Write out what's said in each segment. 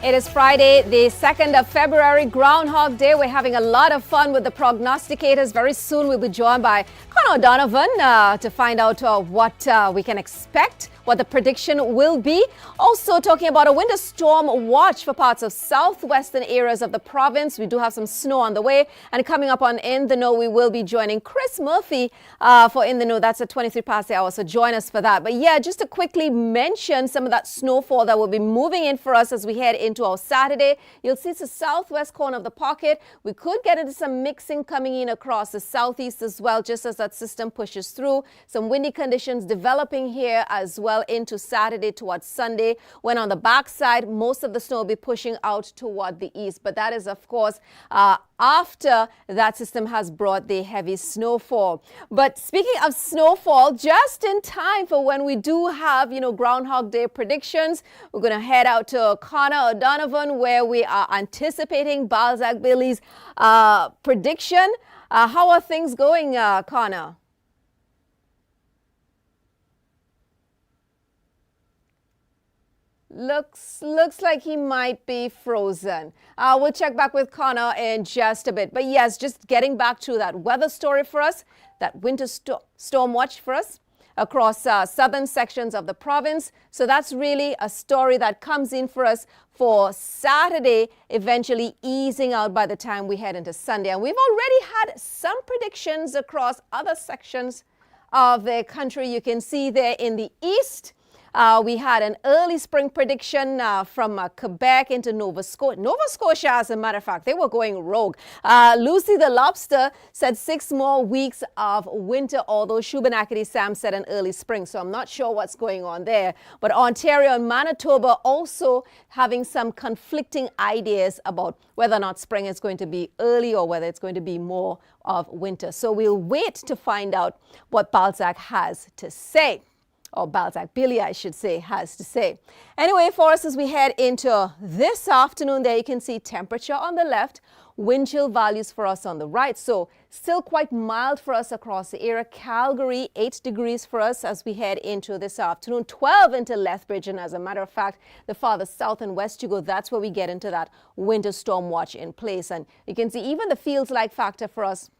It is Friday, the 2nd of February, Groundhog Day. We're having a lot of fun with the prognosticators. Very soon we'll be joined by Connor Donovan to find out what we can expect, what the prediction will be. Also talking about a winter storm watch for parts of southwestern areas of the province. We do have some snow on the way. And coming up on In the Know, we will be joining Chris Murphy for In the Know. That's at 23 past the hour, so join us for that. But yeah, just to quickly mention some of that snowfall that will be moving in for us as we head into our Saturday. You'll see it's the southwest corner of the pocket. We could get into some mixing coming in across the southeast as well, just as that system pushes through. Some windy conditions developing here as well into Saturday towards Sunday, when on the backside, most of the snow will be pushing out toward the east. But that is, of course, after that system has brought the heavy snowfall. But speaking of snowfall, just in time for when we do have, Groundhog Day predictions, we're going to head out to Connor O'Donovan, where we are anticipating Balzac Billy's prediction. How are things going, Connor? Looks like he might be frozen. We'll check back with Connor in just a bit. But yes, just getting back to that weather story for us, that winter storm watch for us across southern sections of the province. So that's really a story that comes in for us for Saturday, eventually easing out by the time we head into Sunday. And we've already had some predictions across other sections of the country. You can see there in the east, we had an early spring prediction from Quebec into Nova Scotia. Nova Scotia, as a matter of fact, they were going rogue. Lucy the Lobster said 6 more weeks of winter, although Shubenacadie Sam said an early spring. So I'm not sure what's going on there. But Ontario and Manitoba also having some conflicting ideas about whether or not spring is going to be early or whether it's going to be more of winter. So we'll wait to find out what Balzac has to say. Or Balzac Billy, I should say, has to say. Anyway, for us as we head into this afternoon, there you can see temperature on the left, wind chill values for us on the right. So still quite mild for us across the area. Calgary, 8 degrees for us as we head into this afternoon, 12 into Lethbridge. And as a matter of fact, the farther south and west you go, that's where we get into that winter storm watch in place. And you can see even the feels like factor for us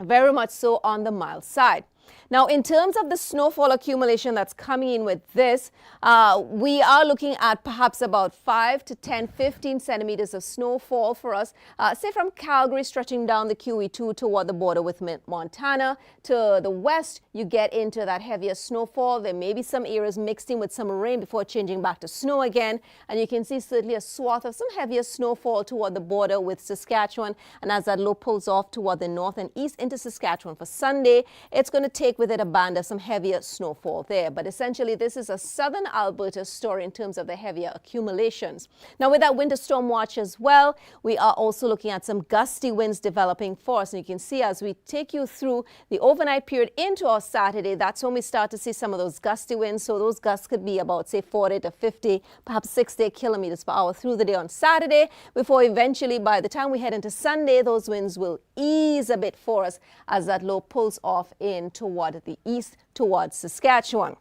very much so on the mild side. Now, in terms of the snowfall accumulation that's coming in with this, we are looking at perhaps about 5 to 10, 15 centimeters of snowfall for us, say from Calgary stretching down the QE2 toward the border with Montana. To the west, you get into that heavier snowfall. There may be some areas mixed in with some rain before changing back to snow again. And you can see certainly a swath of some heavier snowfall toward the border with Saskatchewan. And as that low pulls off toward the north and east into Saskatchewan for Sunday, it's going to take with it a band of some heavier snowfall there. But essentially, this is a southern Alberta story in terms of the heavier accumulations. Now, with that winter storm watch as well, we are also looking at some gusty winds developing for us. And you can see as we take you through the overnight period into our Saturday, that's when we start to see some of those gusty winds. So those gusts could be about, say, 40 to 50, perhaps 60 kilometers per hour through the day on Saturday, before eventually, by the time we head into Sunday, those winds will ease a bit for us as that low pulls off in toward the east towards Saskatchewan.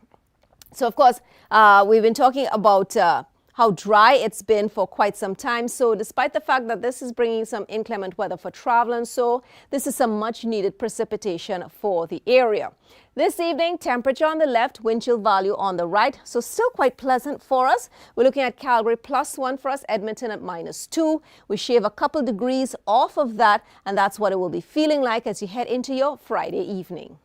So, of course, we've been talking about how dry it's been for quite some time. So despite the fact that this is bringing some inclement weather for travel and so, this is some much needed precipitation for the area. This evening, temperature on the left, wind chill value on the right. So still quite pleasant for us. We're looking at Calgary +1 for us, Edmonton at -2. We shave a couple degrees off of that, and that's what it will be feeling like as you head into your Friday evening.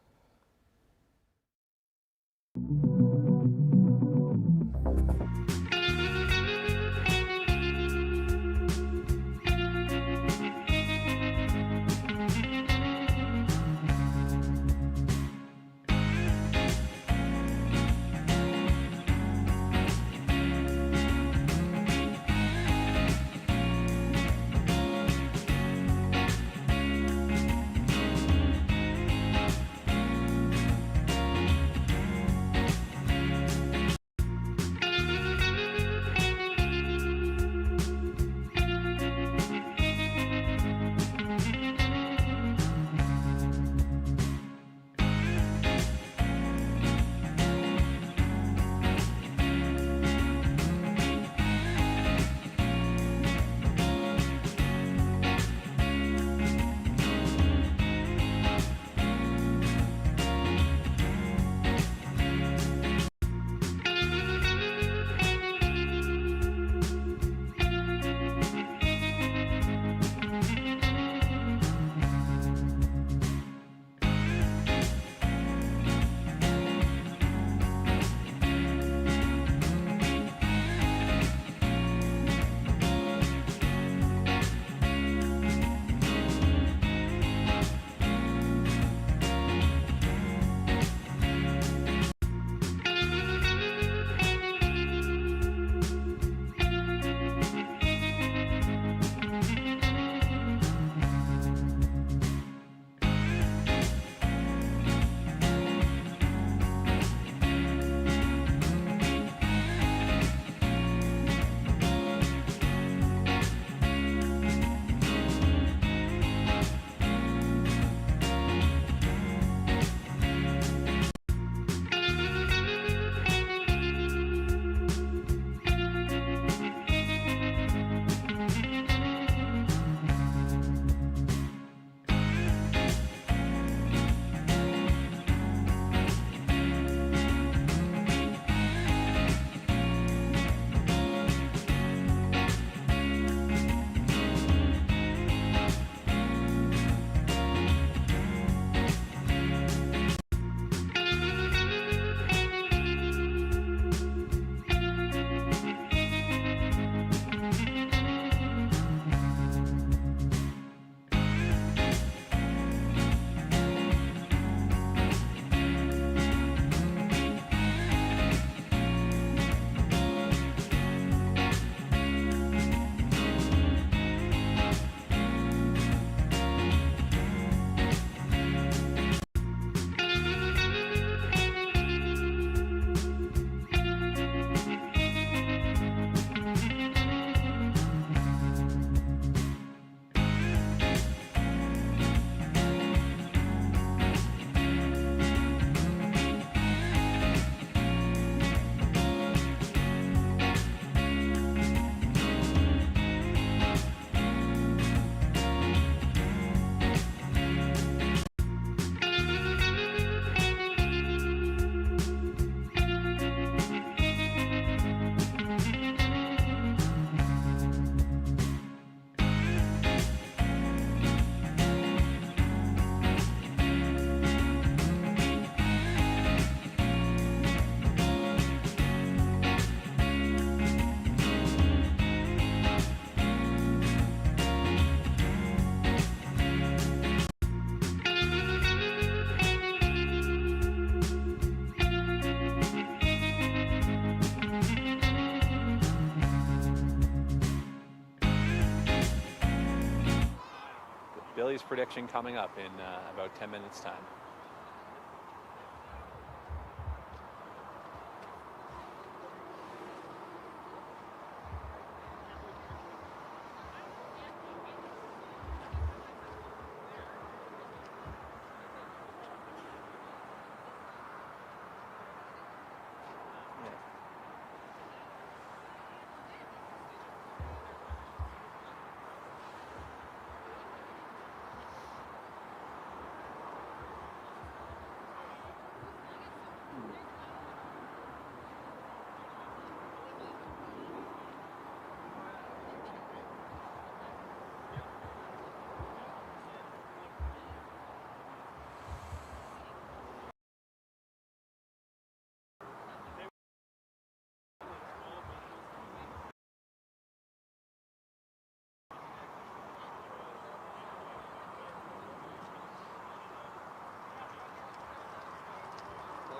Billy's prediction coming up in about 10 minutes time.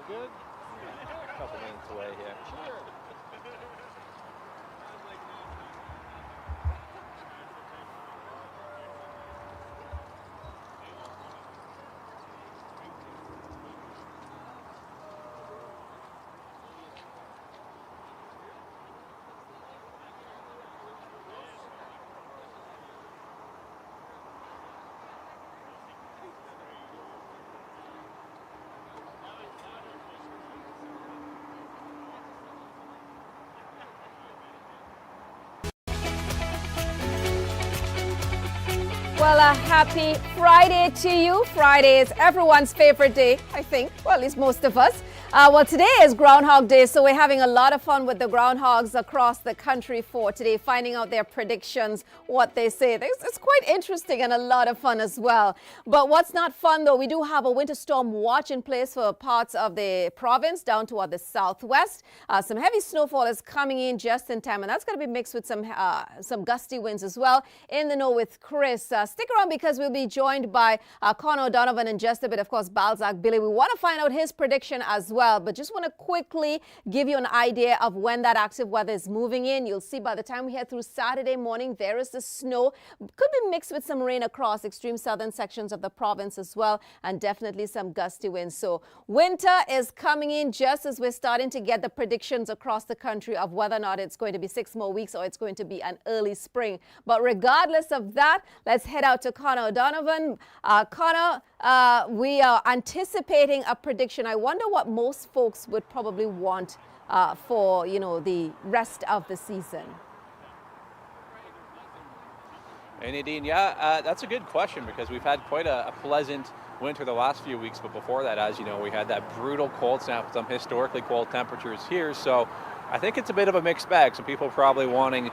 Good? A couple minutes away here. Sure. Well, a happy Friday to you. Friday is everyone's favorite day, I think. Well, at least most of us. Well, today is Groundhog Day, so we're having a lot of fun with the groundhogs across the country for today, finding out their predictions, what they say. It's quite interesting and a lot of fun as well. But what's not fun, though, we do have a winter storm watch in place for parts of the province down toward the southwest. Some heavy snowfall is coming in just in time, and that's going to be mixed with some gusty winds as well. In the know with Chris. Stick around because we'll be joined by Connor Donovan in just a bit. Of course, Balzac Billy. We want to find out his prediction as well. But just want to quickly give you an idea of when that active weather is moving in. You'll see by the time we head through Saturday morning, there is the snow. Could be mixed with some rain across extreme southern sections of the province as well, and definitely some gusty winds. So winter is coming in just as we're starting to get the predictions across the country of whether or not it's going to be 6 more weeks or it's going to be an early spring. But regardless of that, let's head out to Connor Donovan. Connor, we are anticipating a prediction. I wonder what most folks would probably want for, the rest of the season. Hey Nadine, yeah, that's a good question because we've had quite a pleasant winter the last few weeks, but before that, as you know, we had that brutal cold snap with some historically cold temperatures here. So I think it's a bit of a mixed bag. Some people probably wanting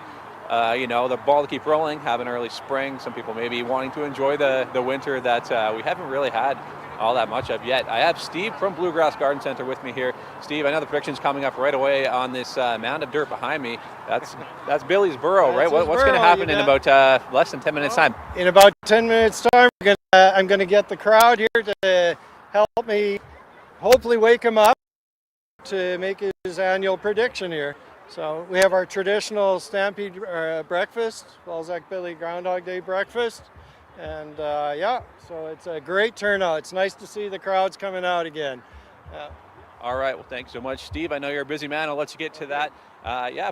the ball to keep rolling, have an early spring. Some people maybe wanting to enjoy the winter that we haven't really had all that much of yet. I have Steve from Bluegrass Garden Center with me here. Steve, I know the prediction's coming up right away on this mound of dirt behind me. That's Billy's burrow, right? What's going to happen in about less than 10 minutes time? In about 10 minutes time, I'm going to get the crowd here to help me hopefully wake him up to make his annual prediction here. So we have our traditional Stampede breakfast, Balzac Billy Groundhog Day breakfast. And so it's a great turnout. It's nice to see the crowds coming out again. All right, well, thanks so much, Steve. I know you're a busy man. I'll let you get to that.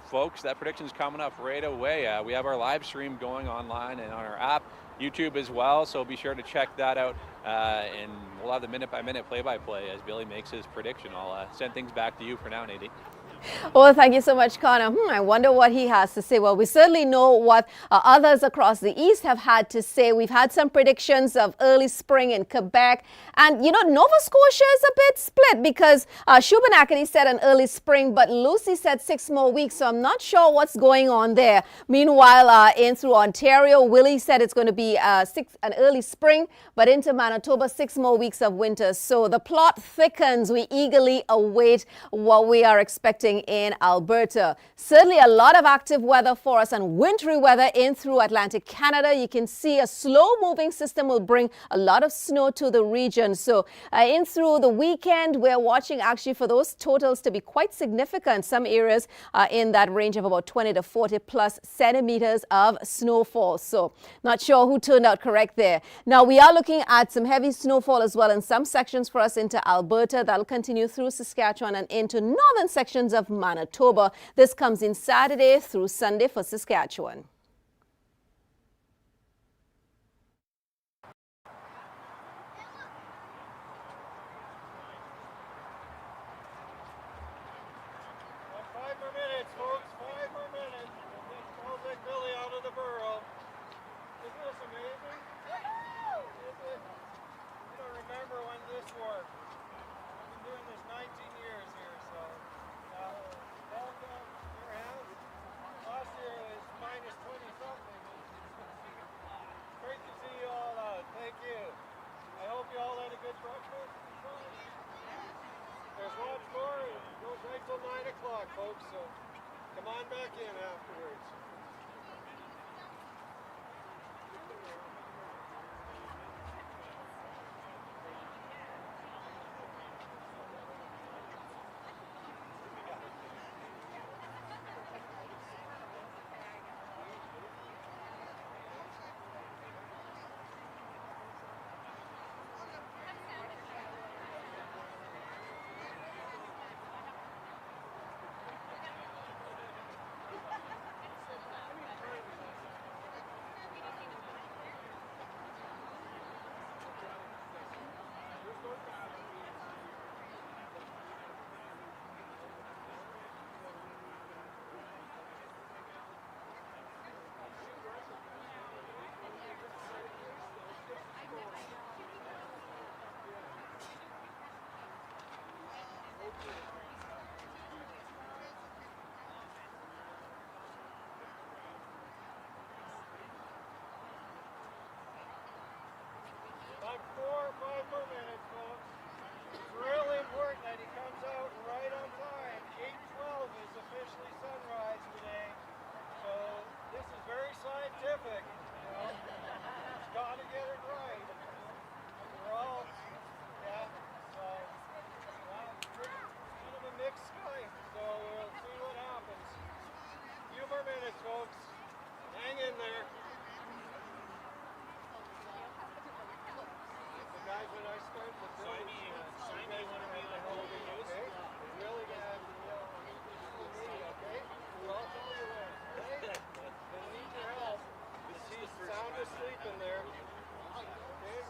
Folks, that prediction's coming up right away. We have our live stream going online and on our app, YouTube as well, so be sure to check that out. And we'll have the minute-by-minute play-by-play as Billy makes his prediction. I'll send things back to you for now, Nadine. Well, thank you so much, Connor. I wonder what he has to say. Well, we certainly know what others across the east have had to say. We've had some predictions of early spring in Quebec. And, Nova Scotia is a bit split because Shubenacadie said an early spring, but Lucy said 6 more weeks. So I'm not sure what's going on there. Meanwhile, in through Ontario, Willie said it's going to be an early spring, but into Manitoba, Manitoba, 6 more weeks of winter. So the plot thickens. We eagerly await what we are expecting in Alberta. Certainly a lot of active weather for us and wintry weather in through Atlantic Canada. You can see a slow-moving system will bring a lot of snow to the region. So in through the weekend, we're watching actually for those totals to be quite significant. Some areas are in that range of about 20 to 40 plus centimeters of snowfall. So not sure who turned out correct there. Now we are looking at some heavy snowfall as well in some sections for us into Alberta. That'll continue through Saskatchewan and into northern sections of Manitoba. This comes in Saturday through Sunday for Saskatchewan. Balzac Billy out of the burrow. Isn't this amazing? You don't remember when this worked. I've been doing this 19 years here, so welcome. Your hands. Last year was minus 20 something. Great to see you all out. Thank you. I hope you all had a good breakfast. There's lots more. It goes right till 9 o'clock, folks. So come on back in afterwards. Like 4 or 5 more minutes, folks. It's really important that he comes out right on time. 8:12 is officially sunrise today. So this is very scientific. You know? It's got to get it right. We're all, yeah, so, well, kind of a mixed sky. So we'll see what happens. A few more minutes, folks. Hang in there. Guys, when I start the building, you guys want to be the hell of it, okay? We're really going to have to yell on me, okay? We'll all tell you when, okay? Gonna need your help. He's sound asleep in there, okay?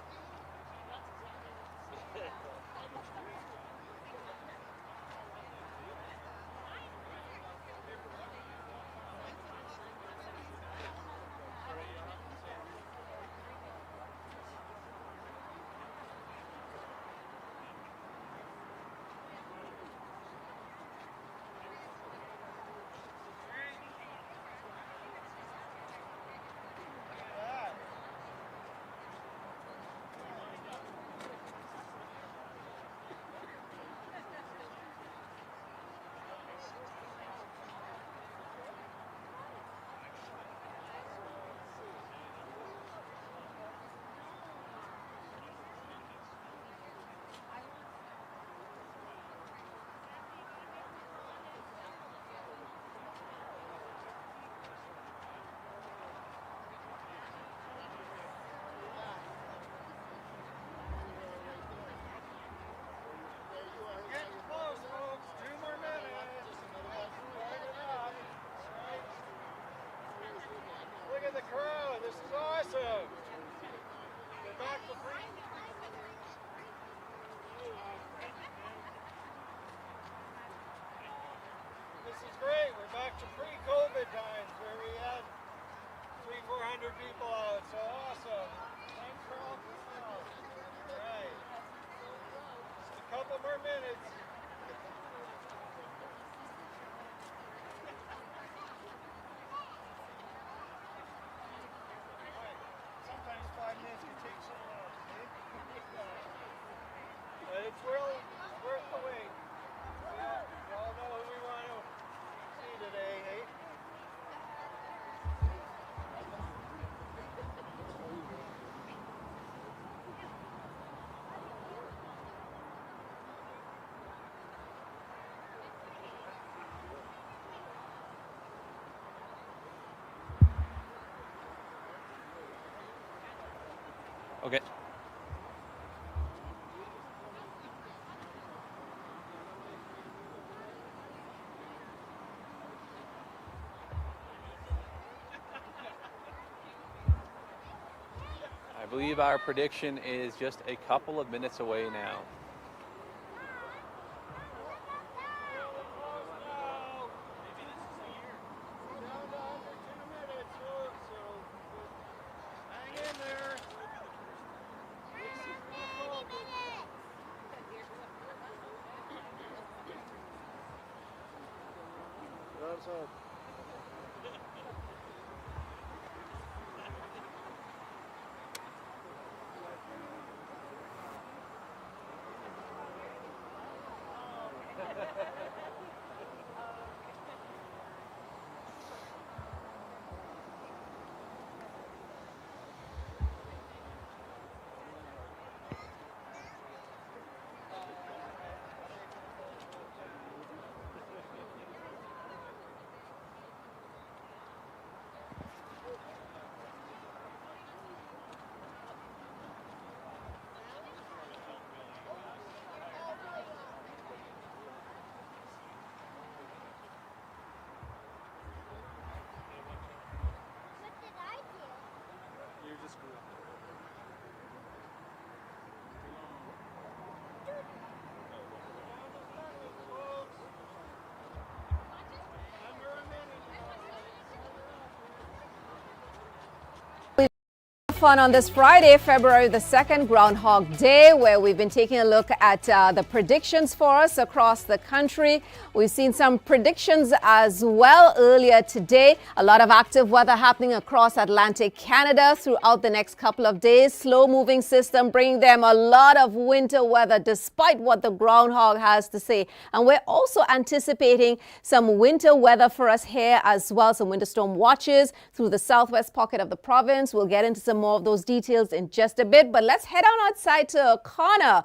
The crowd, this is awesome. We're back to free. This is great. We're back to pre-COVID times where we had 300-400 people out. So awesome. Thanks for all this help. All right. Just a couple more minutes. Sometimes 5 minutes can take so long, eh? Okay. I believe our prediction is just a couple of minutes away now. Fun on this Friday, February the 2nd, Groundhog Day, where we've been taking a look at the predictions for us across the country. We've seen some predictions as well earlier today. A lot of active weather happening across Atlantic Canada throughout the next couple of days. Slow-moving system bringing them a lot of winter weather despite what the groundhog has to say. And we're also anticipating some winter weather for us here as well. Some winter storm watches through the southwest pocket of the province. We'll get into some more of those details in just a bit, but let's head on outside to Connor.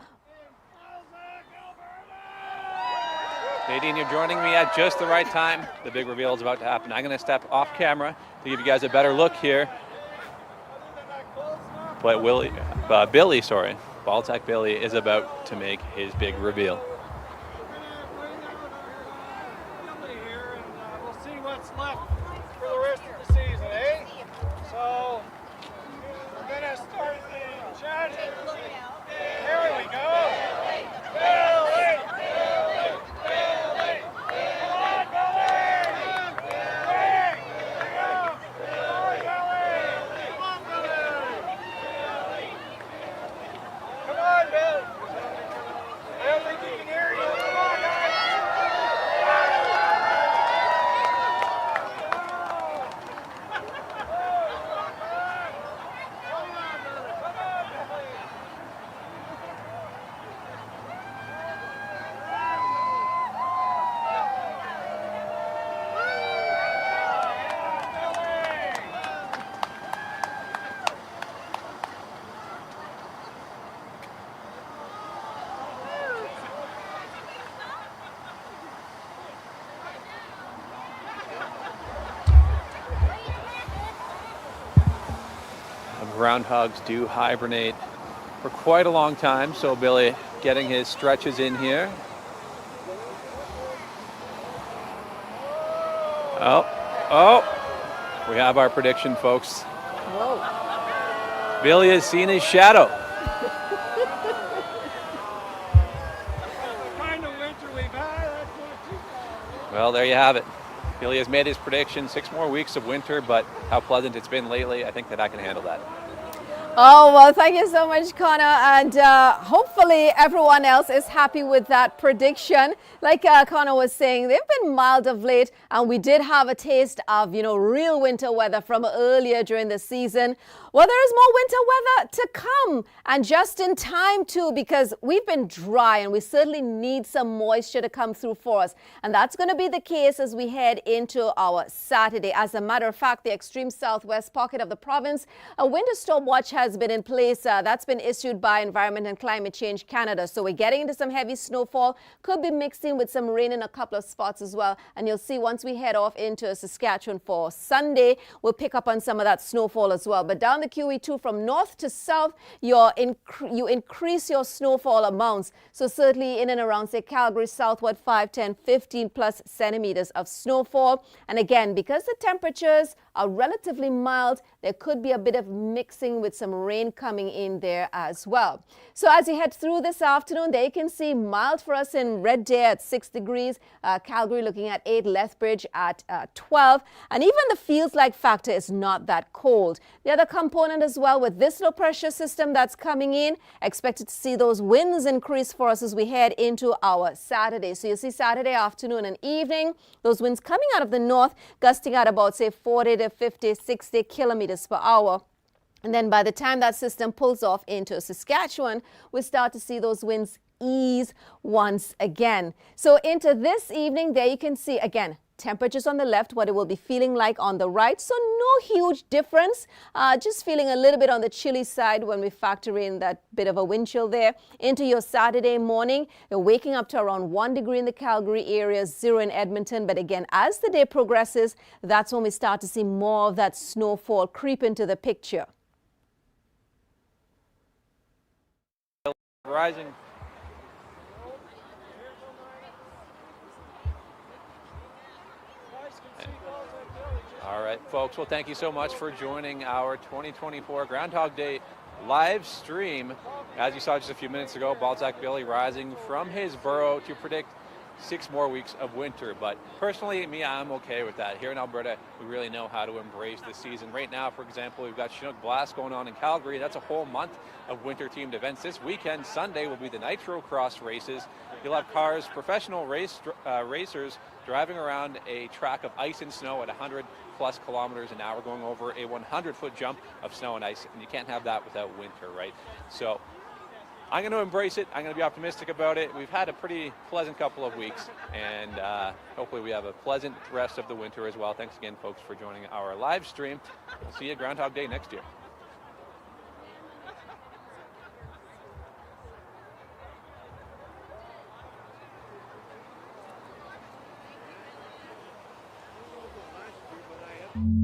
Nadine, you're joining me at just the right time. The big reveal is about to happen. I'm going to step off camera to give you guys a better look here. But Balzac Billy is about to make his big reveal. We'll see what's left for the rest of the season, eh? So we're gonna start the chat. Here we go. Billy! Billy! Billy! Come on, Billy! Billy! Come on, Billy! Come on, Billy! I don't think he can hear you. Come on, guys! Groundhogs do hibernate for quite a long time, so Billy getting his stretches in here. Oh, we have our prediction, folks. Whoa. Billy has seen his shadow. Kind of winter we've had, that's not too bad. Well, there you have it. Billy has made his prediction. 6 more weeks of winter, but how pleasant it's been lately. I think that I can handle that. Oh, well, thank you so much, Connor. And hopefully everyone else is happy with that prediction. Like Connor was saying, they've been mild of late, and we did have a taste of, real winter weather from earlier during the season. Well, there is more winter weather to come, and just in time too, because we've been dry and we certainly need some moisture to come through for us. And that's going to be the case as we head into our Saturday. As a matter of fact, the extreme southwest pocket of the province, a winter storm watch has has been in place. That's been issued by Environment and Climate Change Canada. So we're getting into some heavy snowfall. Could be mixing with some rain in a couple of spots as well. And you'll see once we head off into Saskatchewan for Sunday, we'll pick up on some of that snowfall as well. But down the QE2 from north to south, you increase your snowfall amounts. So certainly in and around, say, Calgary, southward, 5, 10, 15 plus centimeters of snowfall. And again, because the temperatures are relatively mild, there could be a bit of mixing with some rain coming in there as well. So as you head through this afternoon, there you can see mild for us in Red Deer at 6 degrees, Calgary looking at 8, Lethbridge at 12, and even the feels-like factor is not that cold. The other component as well with this low pressure system that's coming in, expected to see those winds increase for us as we head into our Saturday. So you'll see Saturday afternoon and evening, those winds coming out of the north, gusting at about, say, 40 to 50, 60 kilometers per hour. And then by the time that system pulls off into Saskatchewan, we start to see those winds ease once again. So into this evening, there you can see, again, temperatures on the left, what it will be feeling like on the right. So no huge difference, just feeling a little bit on the chilly side when we factor in that bit of a wind chill there. Into your Saturday morning, you're waking up to around 1 degree in the Calgary area, 0 in Edmonton. But again, as the day progresses, that's when we start to see more of that snowfall creep into the picture. Rising. All right, folks. Well, thank you so much for joining our 2024 Groundhog Day live stream. As you saw just a few minutes ago, Balzac Billy rising from his burrow to predict 6 more weeks of winter. But personally, I'm okay with that. Here in Alberta, we really know how to embrace the season. Right now, for example, we've got Chinook Blast going on in Calgary. That's a whole month of winter-themed events. This weekend, Sunday, will be the Nitro Cross races. You'll have cars, professional racers driving around a track of ice and snow at 100 plus kilometers an hour, going over a 100-foot jump of snow and ice. And you can't have that without winter, right? So I'm going to embrace it. I'm going to be optimistic about it. We've had a pretty pleasant couple of weeks, and hopefully we have a pleasant rest of the winter as well. Thanks again, folks, for joining our live stream. We'll see you Groundhog Day next year. But I have